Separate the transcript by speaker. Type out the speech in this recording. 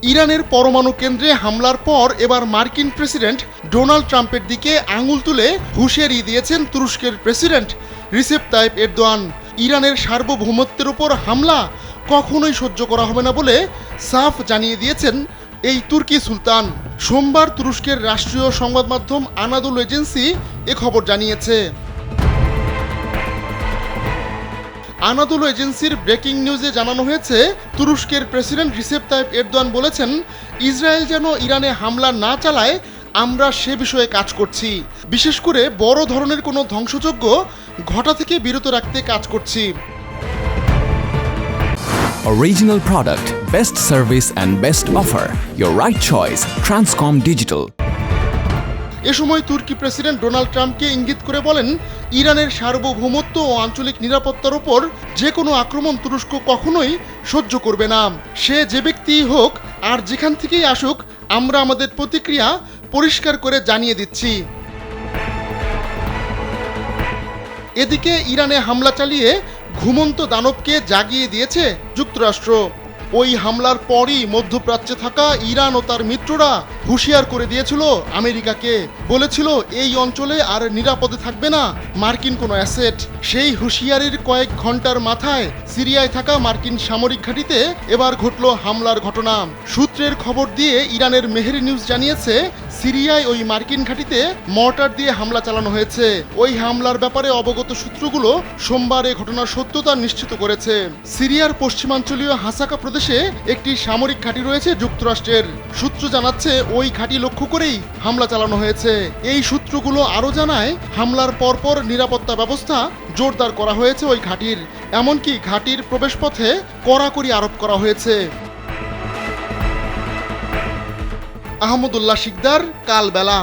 Speaker 1: ইরানের পরমাণু কেন্দ্রে হামলার পর এবার মার্কিন প্রেসিডেন্ট ডোনাল্ড ট্রাম্পের দিকে আঙুল তুলে হুঁশিয়ারি দিয়েছেন তুরস্কের প্রেসিডেন্ট রিসেপ তাইপ এরদোয়ান। ইরানের সার্বভৌমত্বের উপর হামলা কখনোই সহ্য করা হবে না বলে সাফ জানিয়ে দিয়েছেন এই তুর্কি সুলতান। সোমবার তুরস্কের রাষ্ট্রীয় সংবাদ মাধ্যম আনাদোলু এজেন্সি এ খবর জানিয়েছে। আনাদোলু এজেন্সির ব্রেকিং নিউজে জানানো হয়েছে, তুরস্কের প্রেসিডেন্ট রিসেপ তাইপ এরদোয়ান বলেছেন, ইসরায়েল যেন ইরানে হামলা না চালায় আমরা সে বিষয়ে কাজ করছি। বিশেষ করে বড় ধরনের কোনো ধ্বংসযজ্ঞ ঘটা থেকে বিরত রাখতে কাজ করছি।
Speaker 2: Original product, best service and best offer. Your right choice, Transcom Digital.
Speaker 1: এ সময় তুর্কি প্রেসিডেন্ট ডোনাল্ড ট্রাম্পকে ইঙ্গিত করে বলেন, ইরানের সার্বভৌমত্ব ও আঞ্চলিক নিরাপত্তার ওপর যে কোনো আক্রমণ তুরস্ক কখনোই সহ্য করবে না। সে যে ব্যক্তিই হোক আর যেখান থেকেই আসুক, আমরা আমাদের প্রতিক্রিয়া পরিষ্কার করে জানিয়ে দিচ্ছি। এদিকে ইরানে হামলা চালিয়ে ঘুমন্ত দানবকে জাগিয়ে দিয়েছে যুক্তরাষ্ট্র। ওই হামলার পরই মধ্যপ্রাচ্যে থাকা ইরান ও তার মিত্ররা হুঁশিয়ার করে দিয়েছিল আমেরিকাকে, বলেছিল এই অঞ্চলে আর নিরাপদে থাকবে না মার্কিন কোনো অ্যাসেট। সেই হুঁশিয়ারির কয়েক ঘন্টার মাথায় সিরিয়ায় থাকা মার্কিন সামরিক ঘাঁটিতে এবার ঘটল হামলার ঘটনা। সূত্রের খবর দিয়ে ইরানের মেহেরি নিউজ জানিয়েছে, সিরিয়ায় ওই মার্কিন ঘাঁটিতে মর্টার দিয়ে হামলা চালানো হয়েছে। ওই হামলার ব্যাপারে অবগত সূত্রগুলো সোমবার এ ঘটনার সত্যতা নিশ্চিত করেছে। সিরিয়ার পশ্চিমাঞ্চলীয় হাসাকা প্রদেশে একটি সামরিক ঘাঁটি রয়েছে যুক্তরাষ্ট্রের। সূত্র জানাচ্ছে ওই ঘাঁটি লক্ষ্য করেই হামলা চালানো হয়েছে। এই সূত্রগুলো আরও জানায়, হামলার পরপর নিরাপত্তা ব্যবস্থা জোরদার করা হয়েছে ওই ঘাঁটির। এমনকি ঘাঁটির প্রবেশপথে কড়াকড়ি আরোপ করা হয়েছে। আহমদুল্লাহ শিকদার, কালবেলা।